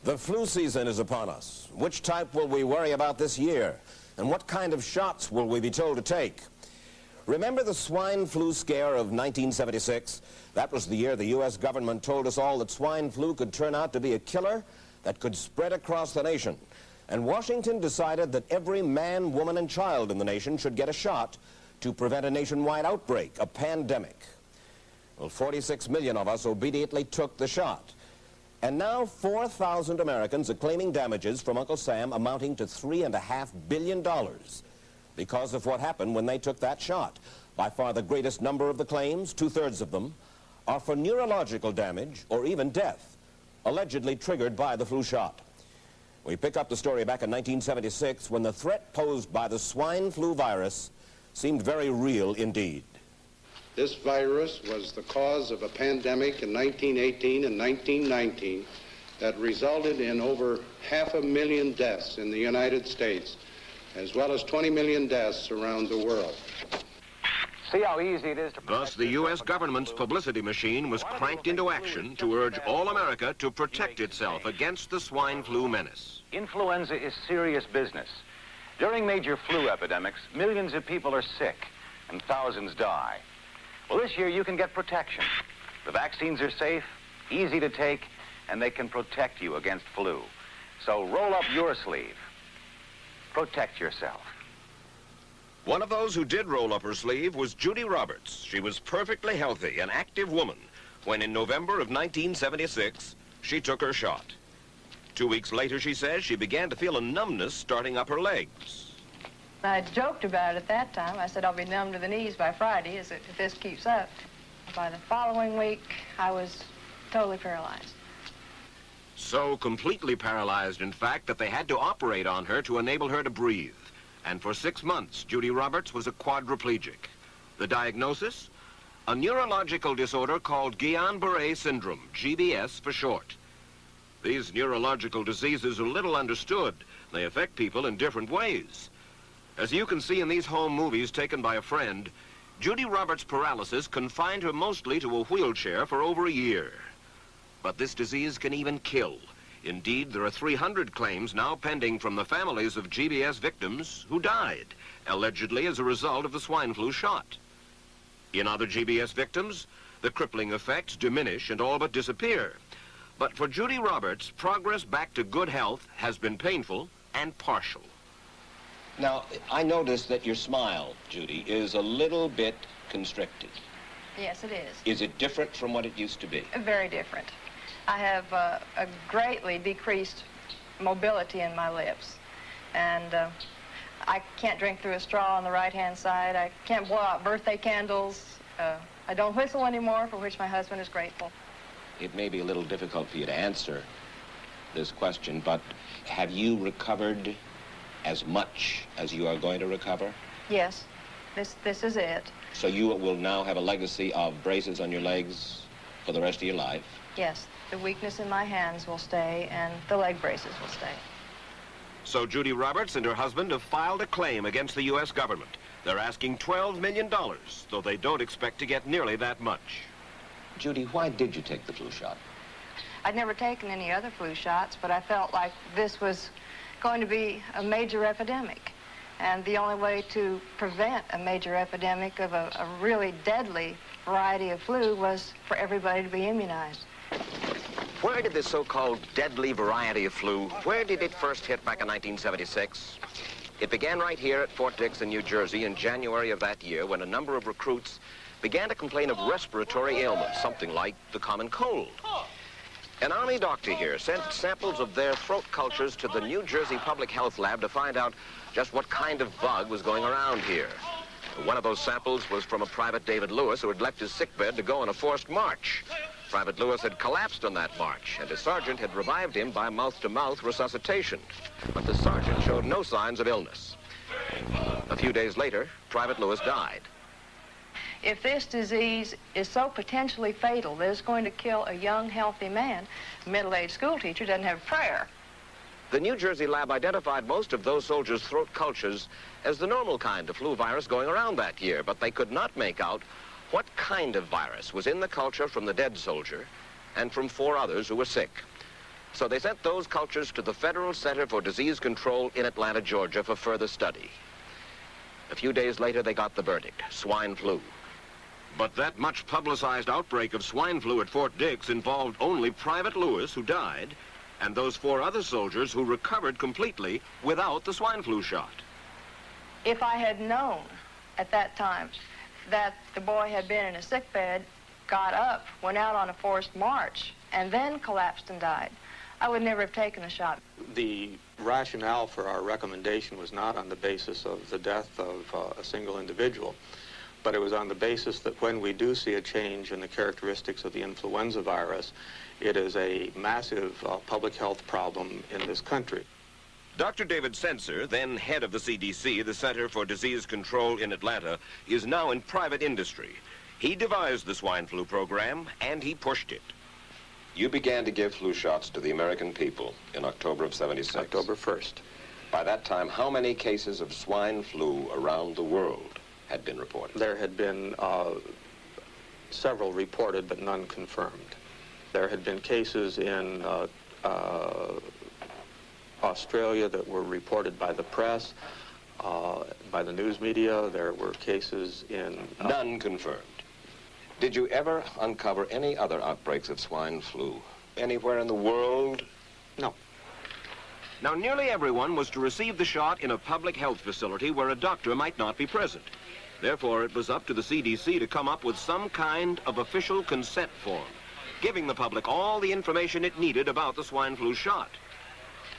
The flu season is upon us. Which type will we worry about this year? And what kind of shots will we be told to take? Remember the swine flu scare of 1976? That was the year the U.S. government told us all that swine flu could turn out to be a killer that could spread across the nation. And Washington decided that every man, woman, and child in the nation should get a shot to prevent a nationwide outbreak, a pandemic. Well, 46 million of us obediently took the shot. And now 4,000 Americans are claiming damages from Uncle Sam amounting to $3.5 billion because of what happened when they took that shot. By far the greatest number of the claims, 2/3 of them, are for neurological damage or even death, allegedly triggered by the flu shot. We pick up the story back in 1976 when the threat posed by the swine flu virus seemed very real indeed. This virus was the cause of a pandemic in 1918 and 1919 that resulted in over 500,000 deaths in the United States, as well as 20 million deaths around the world. See how easy it is to... Thus, the U.S. government's publicity machine was cranked into action to urge all America to protect itself against the swine flu menace. Influenza is serious business. During major flu epidemics, millions of people are sick and thousands die. Well, this year you can get protection. The vaccines are safe, easy to take, and they can protect you against flu. So roll up your sleeve. Protect yourself. One of those who did roll up her sleeve was Judy Roberts. She was perfectly healthy, an active woman, when in November of 1976, she took her shot. 2 weeks later, she says, she began to feel a numbness starting up her legs. I joked about it at that time. I said, I'll be numb to the knees by Friday if this keeps up. By the following week, I was totally paralyzed. So completely paralyzed, in fact, that they had to operate on her to enable her to breathe. And for 6 months, Judy Roberts was a quadriplegic. The diagnosis? A neurological disorder called Guillain-Barré syndrome, GBS for short. These neurological diseases are little understood. They affect people in different ways. As you can see in these home movies taken by a friend, Judy Roberts' paralysis confined her mostly to a wheelchair for over a year. But this disease can even kill. Indeed, there are 300 claims now pending from the families of GBS victims who died, allegedly as a result of the swine flu shot. In other GBS victims, the crippling effects diminish and all but disappear. But for Judy Roberts, progress back to good health has been painful and partial. Now, I noticed that your smile, Judy, is a little bit constricted. Yes, it is. Is it different from what it used to be? Very different. I have a greatly decreased mobility in my lips. And I can't drink through a straw on the right-hand side. I can't blow out birthday candles. I don't whistle anymore, for which my husband is grateful. It may be a little difficult for you to answer this question, but have you recovered as much as you are going to recover? Yes, this is it. So you will now have a legacy of braces on your legs for the rest of your life? Yes, the weakness in my hands will stay and the leg braces will stay. So Judy Roberts and her husband have filed a claim against the U.S. government. They're asking $12 million, though they don't expect to get nearly that much. Judy, why did you take the flu shot? I'd never taken any other flu shots, but I felt like this was going to be a major epidemic. And the only way to prevent a major epidemic of a really deadly variety of flu was for everybody to be immunized. Where did this so-called deadly variety of flu, where did it first hit back in 1976? It began right here at Fort Dix in New Jersey in January of that year when a number of recruits began to complain of respiratory ailments, something like the common cold. An Army doctor here sent samples of their throat cultures to the New Jersey Public Health Lab to find out just what kind of bug was going around here. One of those samples was from a Private David Lewis who had left his sickbed to go on a forced march. Private Lewis had collapsed on that march, and his sergeant had revived him by mouth-to-mouth resuscitation. But the sergeant showed no signs of illness. A few days later, Private Lewis died. If this disease is so potentially fatal that it's going to kill a young, healthy man, a middle-aged school teacher doesn't have a prayer. The New Jersey lab identified most of those soldiers' throat cultures as the normal kind of flu virus going around that year, but they could not make out what kind of virus was in the culture from the dead soldier and from 4 others who were sick. So they sent those cultures to the Federal Center for Disease Control in Atlanta, Georgia for further study. A few days later, they got the verdict, swine flu. But that much publicized outbreak of swine flu at Fort Dix involved only Private Lewis, who died, and those 4 other soldiers who recovered completely without the swine flu shot. If I had known at that time that the boy had been in a sick bed, got up, went out on a forced march, and then collapsed and died, I would never have taken the shot. The rationale for our recommendation was not on the basis of the death of a single individual, but it was on the basis that when we do see a change in the characteristics of the influenza virus, it is a massive public health problem in this country. Dr. David Senser, then head of the CDC, the Center for Disease Control in Atlanta, is now in private industry. He devised the swine flu program, and he pushed it. You began to give flu shots to the American people in October of '76. October 1st. By that time, how many cases of swine flu around the world had been reported? There had been several reported, but none confirmed. There had been cases in Australia that were reported by the press, by the news media. There were cases in... None confirmed. Did you ever uncover any other outbreaks of swine flu anywhere in the world? No. Now, nearly everyone was to receive the shot in a public health facility where a doctor might not be present. Therefore, it was up to the CDC to come up with some kind of official consent form, giving the public all the information it needed about the swine flu shot.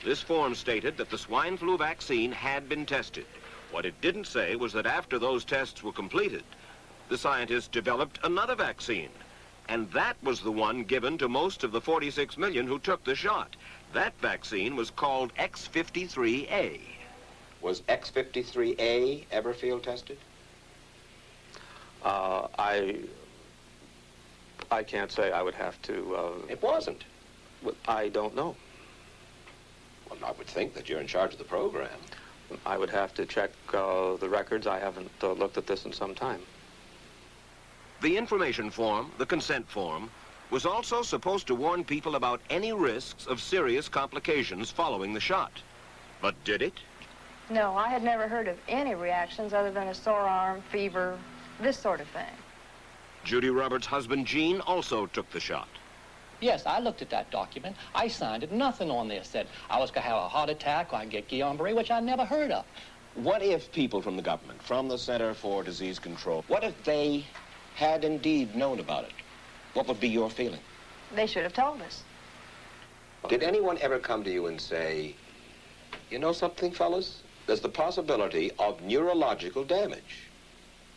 This form stated that the swine flu vaccine had been tested. What it didn't say was that after those tests were completed, the scientists developed another vaccine, and that was the one given to most of the 46 million who took the shot. That vaccine was called X53A. Was X53A ever field tested? I can't say. I would have to... It wasn't. I don't know. Well, I would think that you're in charge of the program. I would have to check the records. I haven't looked at this in some time. The information form, the consent form, was also supposed to warn people about any risks of serious complications following the shot. But did it? No, I had never heard of any reactions other than a sore arm, fever, this sort of thing. Judy Roberts' husband, Gene, also took the shot. Yes, I looked at that document. I signed it. Nothing on there said I was going to have a heart attack or I'd get Guillain-Barré, which I never heard of. What if people from the government, from the Center for Disease Control, what if they had indeed known about it? What would be your feeling? They should have told us. Did anyone ever come to you and say, you know something, fellas? There's the possibility of neurological damage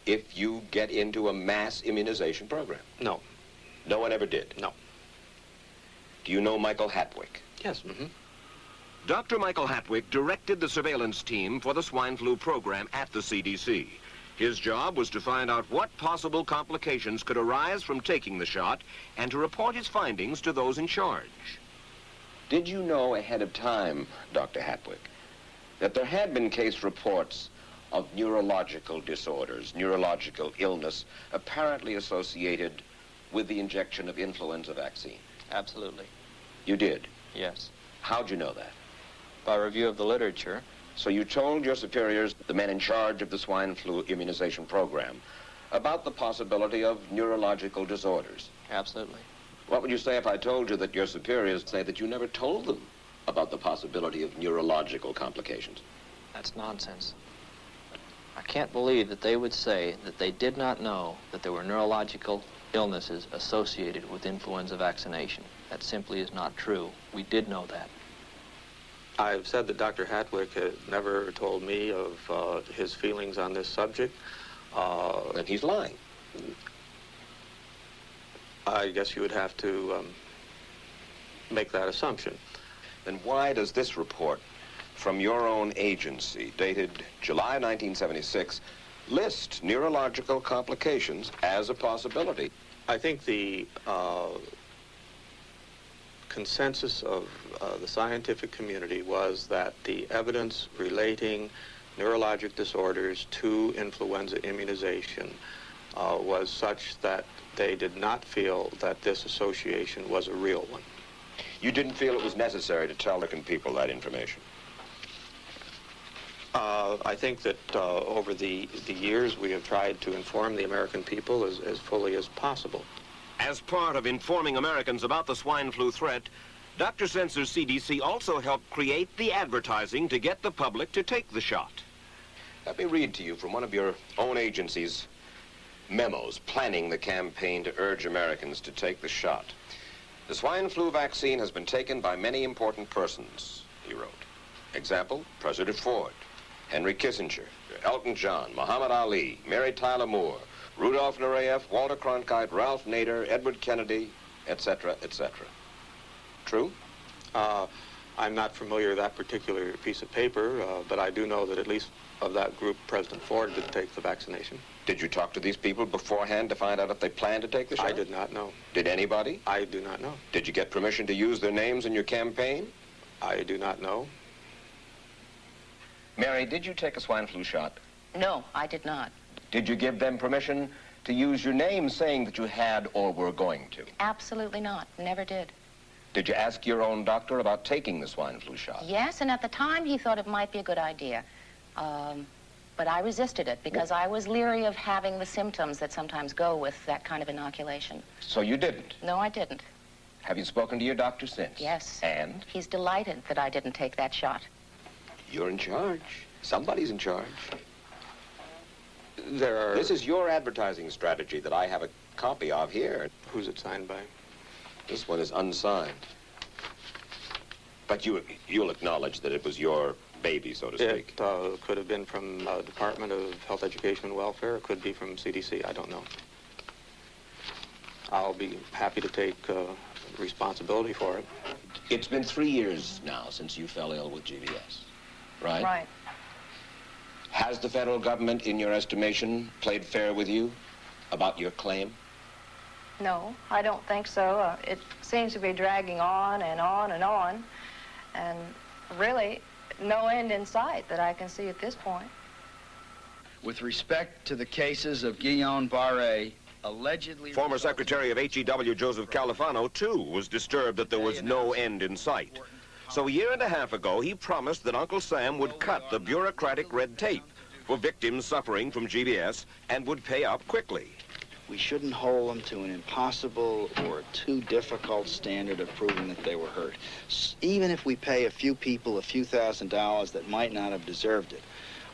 if you get into a mass immunization program? No. No one ever did? No. Do you know Michael Hatwick? Yes. Mm-hmm. Dr. Michael Hatwick directed the surveillance team for the swine flu program at the CDC. His job was to find out what possible complications could arise from taking the shot and to report his findings to those in charge. Did you know ahead of time, Dr. Hatwick, that there had been case reports of neurological disorders, neurological illness, apparently associated with the injection of influenza vaccine? Absolutely. You did? Yes. How'd you know that? By review of the literature. So you told your superiors, the men in charge of the swine flu immunization program, about the possibility of neurological disorders? Absolutely. What would you say if I told you that your superiors say that you never told them about the possibility of neurological complications? That's nonsense. I can't believe that they would say that they did not know that there were neurological illnesses associated with influenza vaccination. That simply is not true. We did know that. I've said that Dr. Hatwick had never told me of his feelings on this subject. Then he's lying. I guess you would have to make that assumption. Then why does this report from your own agency, dated July 1976, list neurological complications as a possibility? I think the consensus of the scientific community was that the evidence relating neurologic disorders to influenza immunization was such that they did not feel that this association was a real one. You didn't feel it was necessary to tell American people that information? I think that over the years we have tried to inform the American people as fully as possible. As part of informing Americans about the swine flu threat, Dr. Sensor's CDC also helped create the advertising to get the public to take the shot. Let me read to you from one of your own agency's memos planning the campaign to urge Americans to take the shot. The swine flu vaccine has been taken by many important persons, he wrote. Example, President Ford, Henry Kissinger, Elton John, Muhammad Ali, Mary Tyler Moore, Rudolph Nureyev, Walter Cronkite, Ralph Nader, Edward Kennedy, etc., etc. True? I'm not familiar with that particular piece of paper, but I do know that at least of that group, President Ford did take the vaccination. Did you talk to these people beforehand to find out if they planned to take the shot? I did not know. Did anybody? I do not know. Did you get permission to use their names in your campaign? I do not know. Mary, did you take a swine flu shot? No, I did not. Did you give them permission to use your name saying that you had or were going to? Absolutely not. Never did. Did you ask your own doctor about taking the swine flu shot? Yes, and at the time he thought it might be a good idea. But I resisted it because I was leery of having the symptoms that sometimes go with that kind of inoculation. So you didn't? No, I didn't. Have you spoken to your doctor since? Yes. And? He's delighted that I didn't take that shot. You're in charge. Somebody's in charge. This is your advertising strategy that I have a copy of here. Who's it signed by? This one is unsigned. But you'll acknowledge that it was your baby, so to speak. It could have been from the Department of Health, Education, and Welfare. It could be from CDC. I don't know. I'll be happy to take responsibility for it. It's been 3 years now since you fell ill with GBS, right? Right. Has the federal government, in your estimation, played fair with you about your claim? No, I don't think so. It seems to be dragging on and on and on, and really no end in sight that I can see at this point. With respect to the cases of Guillain-Barré, allegedly... Former Secretary of HEW Joseph Califano, too, was disturbed that there was no end in sight. So a year and a half ago, he promised that Uncle Sam would cut the bureaucratic red tape for victims suffering from GBS and would pay up quickly. We shouldn't hold them to an impossible or too difficult standard of proving that they were hurt. Even if we pay a few people a few $1,000s that might not have deserved it,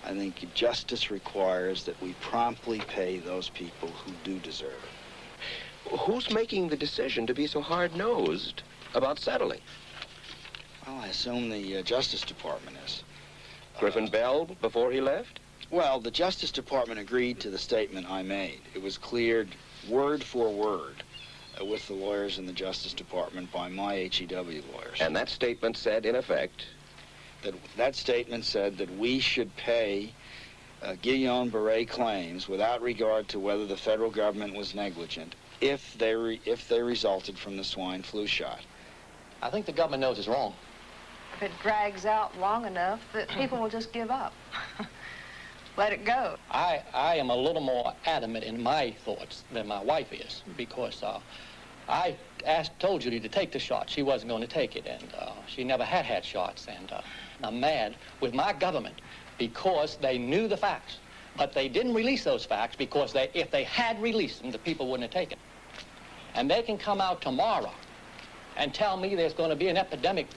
I think justice requires that we promptly pay those people who do deserve it. Who's making the decision to be so hard-nosed about settling? Well, I assume the Justice Department is. Griffin Bell before he left? Well, the Justice Department agreed to the statement I made. It was cleared word for word with the lawyers in the Justice Department by my HEW lawyers. And that statement said, in effect? That statement said that we should pay Guillain-Barré claims without regard to whether the federal government was negligent if they resulted from the swine flu shot. I think the government knows it's wrong. If it drags out long enough, that people will just give up. Let it go. I am a little more adamant in my thoughts than my wife is, because I told Judy to take the shot. She wasn't going to take it, and she never had shots, and I'm mad with my government because they knew the facts, but they didn't release those facts because if they had released them, the people wouldn't have taken. And they can come out tomorrow and tell me there's going to be an epidemic,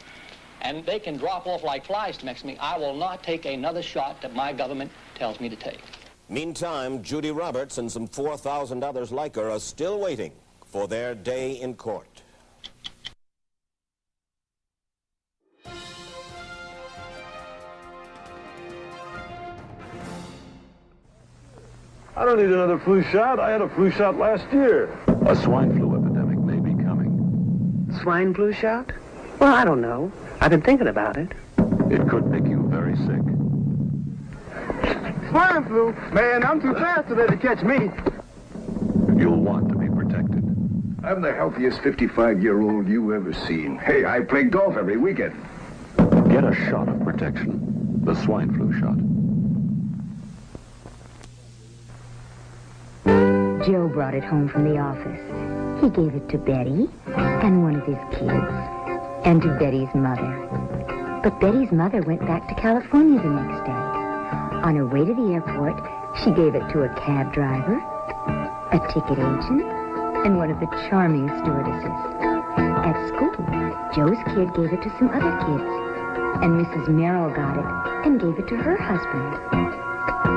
and they can drop off like flies next to me. I will not take another shot that my government tells me to take. Meantime, Judy Roberts and some 4,000 others like her are still waiting for their day in court. I don't need another flu shot. I had a flu shot last year. A swine flu epidemic may be coming. Swine flu shot? Well, I don't know. I've been thinking about it. It could make you very sick. Swine flu? Man, I'm too fast to let it catch me. You'll want to be protected. I'm the healthiest 55-year-old you ever seen. Hey, I play golf every weekend. Get a shot of protection. The swine flu shot. Joe brought it home from the office. He gave it to Betty and one of his kids and to Betty's mother. But Betty's mother went back to California the next day. On her way to the airport, she gave it to a cab driver, a ticket agent, and one of the charming stewardesses. At school, Joe's kid gave it to some other kids, and Mrs. Merrill got it and gave it to her husband.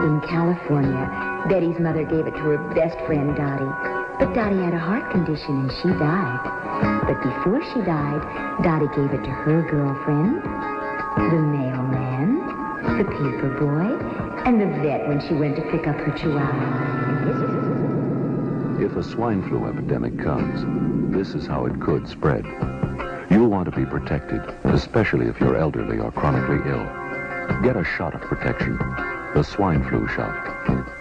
In California, Betty's mother gave it to her best friend, Dottie. But Dottie had a heart condition and she died. But before she died, Dottie gave it to her girlfriend, the mailman, the paper boy, and the vet when she went to pick up her chihuahua. If a swine flu epidemic comes, this is how it could spread. You'll want to be protected, especially if you're elderly or chronically ill. Get a shot of protection, the swine flu shot.